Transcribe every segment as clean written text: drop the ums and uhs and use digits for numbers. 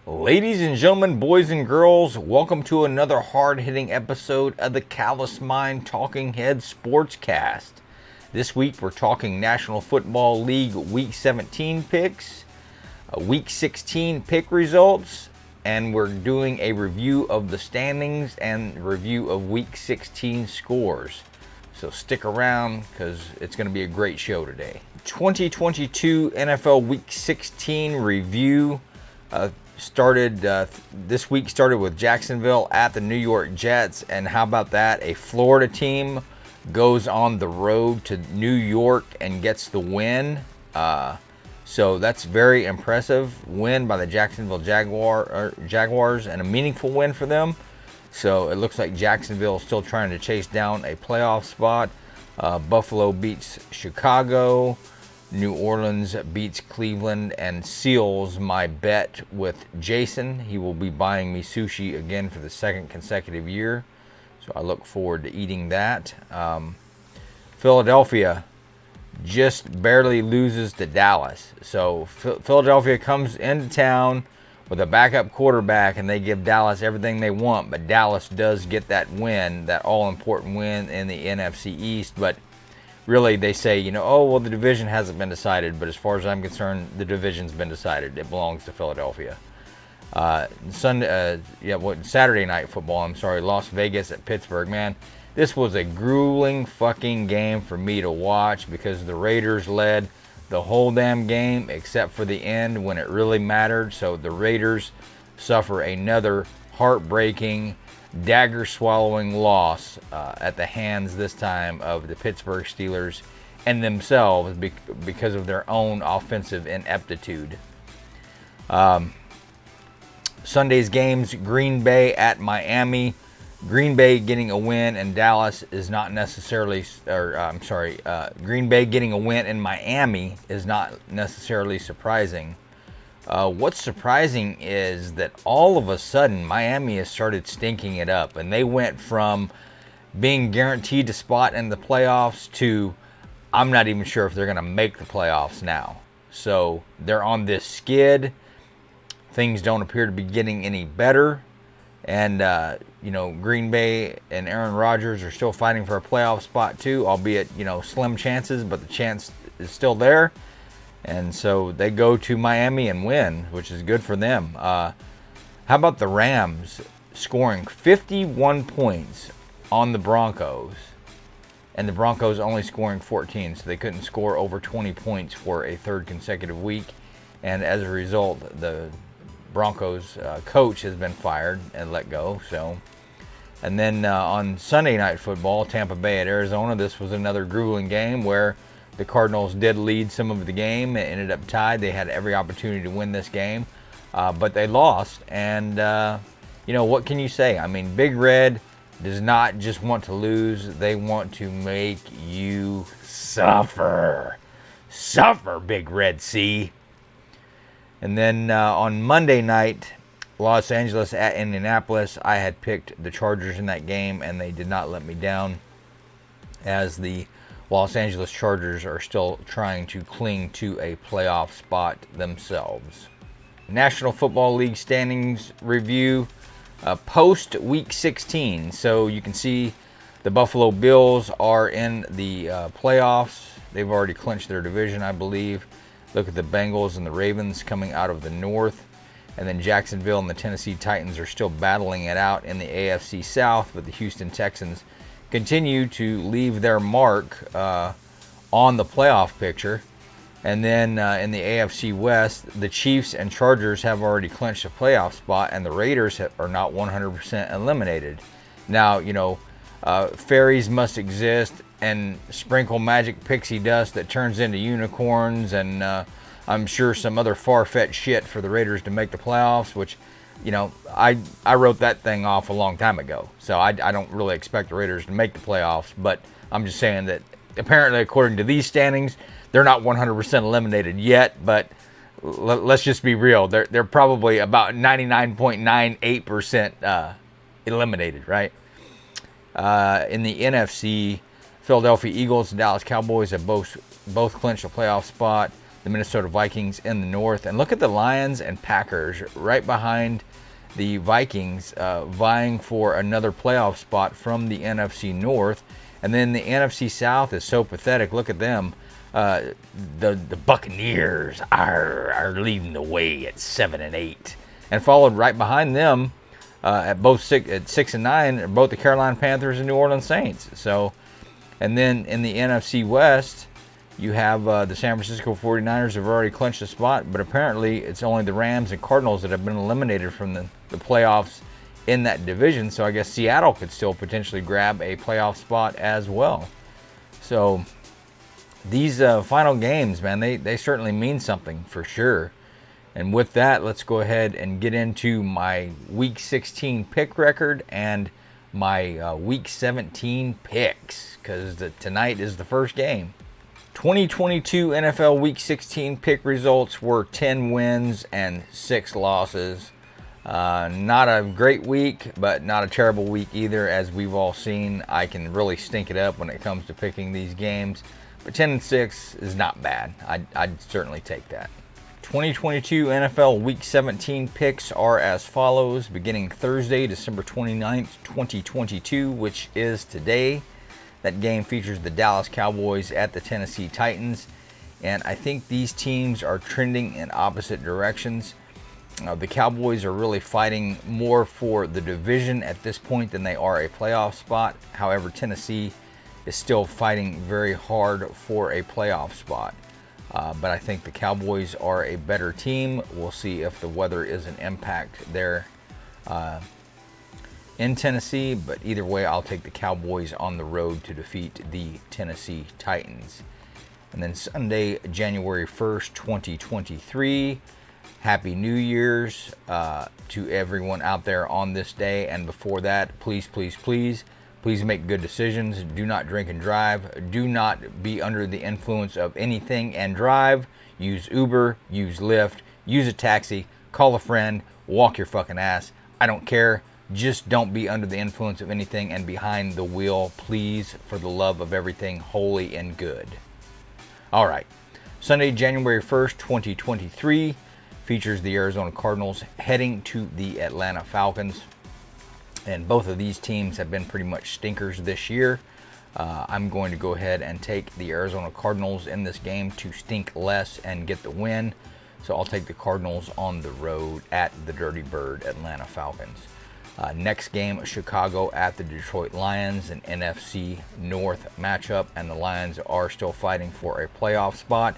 Ladies and gentlemen, boys and girls, welcome to another hard-hitting episode of the Callous Mind Talking Head Sportscast. This week we're talking National Football League Week 17 picks, Week 16 pick results, and we're doing a review of the standings and review of Week 16 scores. So stick around because it's going to be a great show today. 2022 NFL Week 16 review this week started with Jacksonville at the New York Jets, and how about that? A Florida team goes on the road to New York and gets the win. So that's very impressive win by the Jacksonville Jaguars, and a meaningful win for them. So it looks like Jacksonville is still trying to chase down a playoff spot. Buffalo beats Chicago. New Orleans beats Cleveland and seals my bet with Jason. He will be buying me sushi again for the second consecutive year. So I look forward to eating that. Philadelphia just barely loses to Dallas. So Philadelphia comes into town with a backup quarterback, and they give Dallas everything they want. But Dallas does get that win, that all-important win in the NFC East. But really, they say, oh, well, the division hasn't been decided. But as far as I'm concerned, the division's been decided. It belongs to Philadelphia. Saturday night football, Las Vegas at Pittsburgh. Man, this was a grueling fucking game for me to watch because the Raiders led the whole damn game except for the end when it really mattered. So the Raiders suffer another heartbreaking, dagger-swallowing loss at the hands this time of the Pittsburgh Steelers and themselves because of their own offensive ineptitude. Sunday's games, Green Bay at Miami. Green Bay getting a win in Dallas is not necessarily, Green Bay getting a win in Miami is not necessarily surprising. What's surprising is that all of a sudden Miami has started stinking it up, and they went from being guaranteed a spot in the playoffs to I'm not even sure if they're going to make the playoffs now. So they're on this skid. Things don't appear to be getting any better. And, Green Bay and Aaron Rodgers are still fighting for a playoff spot too, albeit, slim chances, but the chance is still there. And so they go to Miami and win, which is good for them. How about the Rams scoring 51 points on the Broncos, and the Broncos only scoring 14, so they couldn't score over 20 points for a third consecutive week. And as a result, the Broncos coach has been fired and let go. So, and then on Sunday Night Football, Tampa Bay at Arizona, this was another grueling game where the Cardinals did lead some of the game. It ended up tied. They had every opportunity to win this game, but they lost. And what can you say? Big Red does not just want to lose; they want to make you suffer. Suffer, Big Red C. And then on Monday night, Los Angeles at Indianapolis, I had picked the Chargers in that game, and they did not let me down, as the Los Angeles Chargers are still trying to cling to a playoff spot themselves. National Football League standings review post Week 16. So you can see the Buffalo Bills are in the playoffs. They've already clinched their division, I believe. Look at the Bengals and the Ravens coming out of the North. And then Jacksonville and the Tennessee Titans are still battling it out in the AFC South, but the Houston Texans continue to leave their mark on the playoff picture. And then in the AFC West, the Chiefs and Chargers have already clinched a playoff spot, and the Raiders are not 100% eliminated. Now, fairies must exist and sprinkle magic pixie dust that turns into unicorns, and I'm sure some other far-fetched shit for the Raiders to make the playoffs, which, I wrote that thing off a long time ago. So I don't really expect the Raiders to make the playoffs, but I'm just saying that apparently, according to these standings, they're not 100% eliminated yet, but let's just be real. They're probably about 99.98% eliminated, right? In the NFC, Philadelphia Eagles and Dallas Cowboys have both clinched a playoff spot. the Minnesota Vikings in the north. And look at the Lions and Packers right behind the Vikings, vying for another playoff spot from the NFC North. And then the NFC South is so pathetic. Look at them. The Buccaneers are leading the way at 7-8, and followed right behind them at 6 and 9 are both the Carolina Panthers and New Orleans Saints. So, and then in the NFC West, you have the San Francisco 49ers have already clinched a spot, but apparently it's only the Rams and Cardinals that have been eliminated from the playoffs in that division. So I guess Seattle could still potentially grab a playoff spot as well. So these final games, man, they certainly mean something for sure. And with that, let's go ahead and get into my Week 16 pick record and my Week 17 picks, because tonight is the first game. 2022 NFL Week 16 pick results were 10 wins and 6 losses. Not a great week, but not a terrible week either. As we've all seen, I can really stink it up when it comes to picking these games. But 10 and 6 is not bad. I'd certainly take that. 2022 NFL Week 17 picks are as follows. Beginning Thursday, December 29th, 2022, which is today. That game features the Dallas Cowboys at the Tennessee Titans. And I think these teams are trending in opposite directions. The Cowboys are really fighting more for the division at this point than they are a playoff spot. However, Tennessee is still fighting very hard for a playoff spot. But I think the Cowboys are a better team. We'll see if the weather is an impact there in Tennessee. But either way, I'll take the Cowboys on the road to defeat the Tennessee Titans. And then Sunday, January 1st, 2023. Happy New Year's to everyone out there on this day. And before that, please make good decisions. Do not drink and drive. Do not be under the influence of anything and drive. Use Uber, use Lyft, use a taxi, call a friend, walk your fucking ass. I don't care. Just don't be under the influence of anything and behind the wheel, please, for the love of everything holy and good. All right. Sunday, January 1st, 2023 features the Arizona Cardinals heading to the Atlanta Falcons. And both of these teams have been pretty much stinkers this year. I'm going to go ahead and take the Arizona Cardinals in this game to stink less and get the win. So I'll take the Cardinals on the road at the Dirty Bird Atlanta Falcons. Next game, Chicago at the Detroit Lions, an NFC North matchup. And the Lions are still fighting for a playoff spot.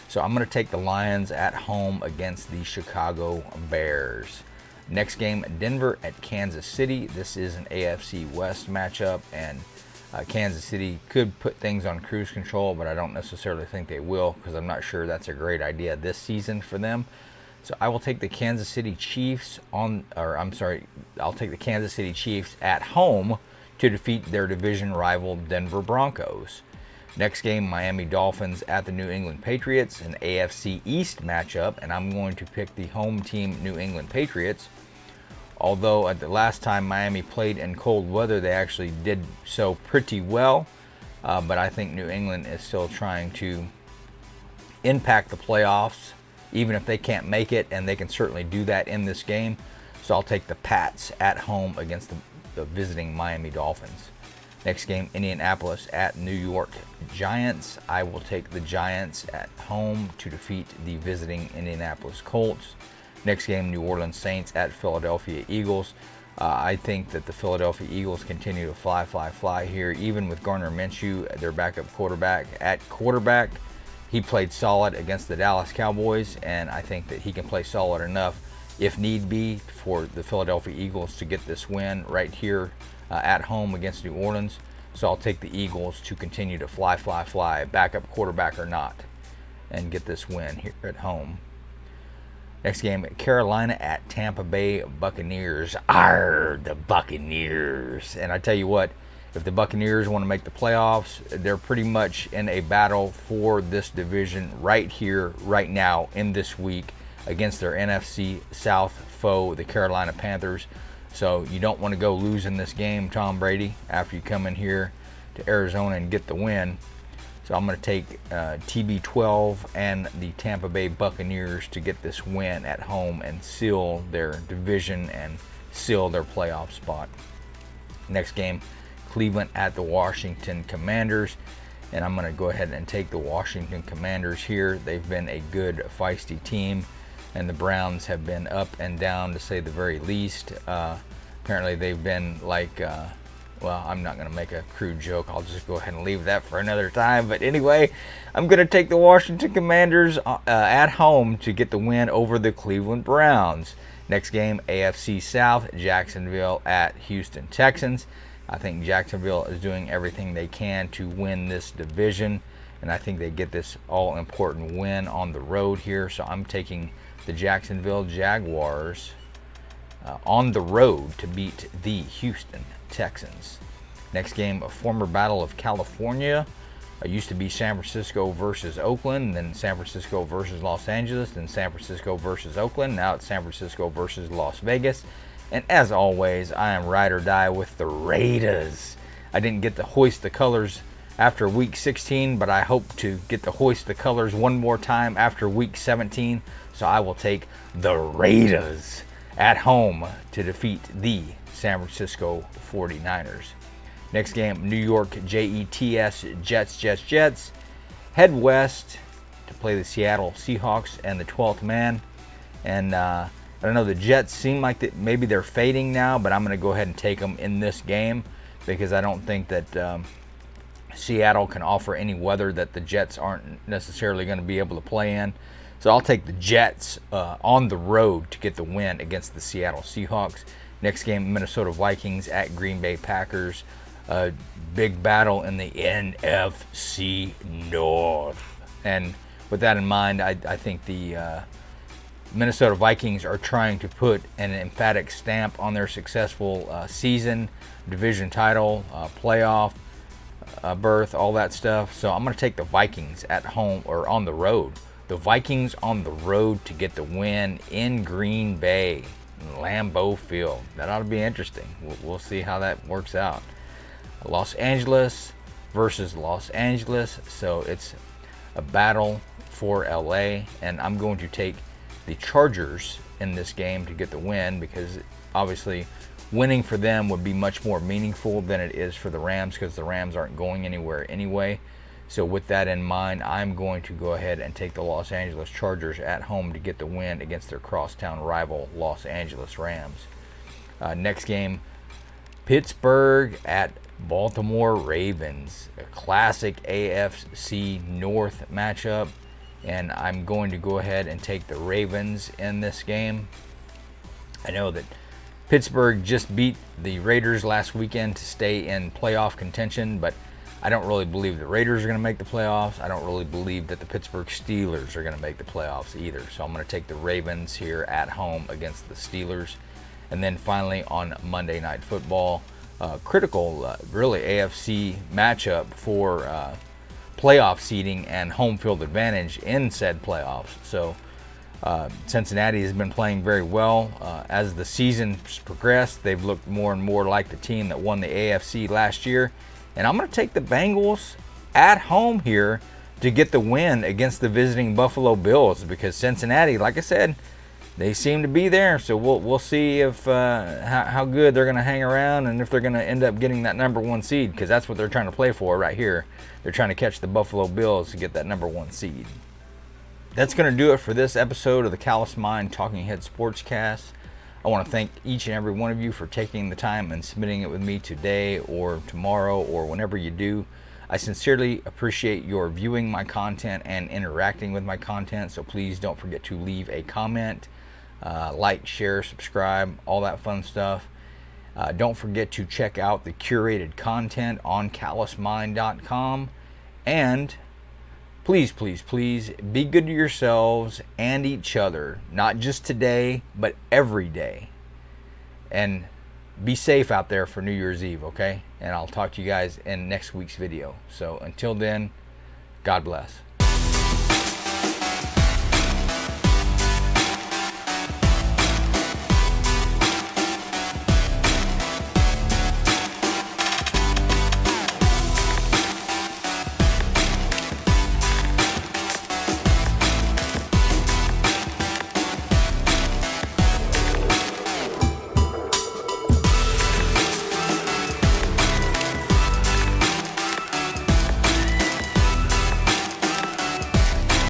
So I'm going to take the Lions at home against the Chicago Bears. Next game, Denver at Kansas City. This is an AFC West matchup, and Kansas City could put things on cruise control, but I don't necessarily think they will, because I'm not sure that's a great idea this season for them. So I will take the Kansas City Chiefs I'll take the Kansas City Chiefs at home to defeat their division rival Denver Broncos. Next game, Miami Dolphins at the New England Patriots, an AFC East matchup, and I'm going to pick the home team New England Patriots. Although at the last time Miami played in cold weather, they actually did so pretty well. But I think New England is still trying to impact the playoffs, even if they can't make it, and they can certainly do that in this game. So I'll take the Pats at home against the visiting Miami Dolphins. Next game, Indianapolis at New York Giants. I will take the Giants at home to defeat the visiting Indianapolis Colts. Next game, New Orleans Saints at Philadelphia Eagles. I think that the Philadelphia Eagles continue to fly here, even with Gardner Minshew, their backup quarterback. At quarterback, he played solid against the Dallas Cowboys, and I think that he can play solid enough, if need be, for the Philadelphia Eagles to get this win right here at home against New Orleans. So I'll take the Eagles to continue to fly, backup quarterback or not, and get this win here at home. Next game, Carolina at Tampa Bay Buccaneers. The Buccaneers. And I tell you what, if the Buccaneers want to make the playoffs, they're pretty much in a battle for this division right here, right now, in this week, against their NFC South foe, the Carolina Panthers. So you don't want to go losing this game, Tom Brady, after you come in here to Arizona and get the win. So I'm going to take TB12 and the Tampa Bay Buccaneers to get this win at home and seal their division and seal their playoff spot. Next game, Cleveland at the Washington Commanders. And I'm going to go ahead and take the Washington Commanders here. They've been a good, feisty team, and the Browns have been up and down, to say the very least. Apparently they've been like, well, I'm not going to make a crude joke. I'll just go ahead and leave that for another time. But anyway, I'm going to take the Washington Commanders at home to get the win over the Cleveland Browns. Next game, AFC South, Jacksonville at Houston Texans. I think Jacksonville is doing everything they can to win this division, and I think they get this all-important win on the road here. So I'm taking the Jacksonville Jaguars on the road to beat the Houston Texans. Next game, a former battle of California. It used to be San Francisco versus Oakland, then San Francisco versus Los Angeles, then San Francisco versus Oakland. Now it's San Francisco versus Las Vegas. And as always, I am ride or die with the Raiders. I didn't get to hoist the colors after week 16, but I hope to get to hoist the colors one more time after week 17. So I will take the Raiders at home to defeat the San Francisco 49ers. Next game, New York Jets. Head west to play the Seattle Seahawks and the 12th man. And I don't know, the Jets seem like that maybe they're fading now, but I'm going to go ahead and take them in this game because I don't think that Seattle can offer any weather that the Jets aren't necessarily going to be able to play in. So I'll take the Jets on the road to get the win against the Seattle Seahawks. Next game, Minnesota Vikings at Green Bay Packers. A big battle in the NFC North. And with that in mind, I think the Minnesota Vikings are trying to put an emphatic stamp on their successful season, division title, playoff berth, all that stuff. So I'm going to take the Vikings at home or on the road. The Vikings on the road to get the win in Green Bay, Lambeau Field. That ought to be interesting. We'll see how that works out. Los Angeles versus Los Angeles. So it's a battle for LA, and I'm going to take the Chargers in this game to get the win because obviously winning for them would be much more meaningful than it is for the Rams because the Rams aren't going anywhere anyway. So with that in mind, I'm going to go ahead and take the Los Angeles Chargers at home to get the win against their crosstown rival Los Angeles Rams. Next game, Pittsburgh at Baltimore Ravens, a classic AFC North matchup. And I'm going to go ahead and take the Ravens in this game. I know that Pittsburgh just beat the Raiders last weekend to stay in playoff contention, but I don't really believe the Raiders are going to make the playoffs. I don't really believe that the Pittsburgh Steelers are going to make the playoffs either. So I'm going to take the Ravens here at home against the Steelers. And then finally on Monday Night Football, critical, really AFC matchup for playoff seeding and home field advantage in said playoffs. So Cincinnati has been playing very well. As the season's progressed, they've looked more and more like the team that won the AFC last year. And I'm going to take the Bengals at home here to get the win against the visiting Buffalo Bills because Cincinnati, like I said, they seem to be there. So we'll see if how good they're going to hang around and if they're going to end up getting that number one seed because that's what they're trying to play for right here. They're trying to catch the Buffalo Bills to get that number one seed. That's going to do it for this episode of the Callous Mind Talking Head Sportscast. I want to thank each and every one of you for taking the time and submitting it with me today or tomorrow or whenever you do. I sincerely appreciate your viewing my content and interacting with my content, so please don't forget to leave a comment, like, share, subscribe, all that fun stuff. Don't forget to check out the curated content on callousmind.com. And please, please, please be good to yourselves and each other. Not just today, but every day. And be safe out there for New Year's Eve, okay? And I'll talk to you guys in next week's video. So until then, God bless.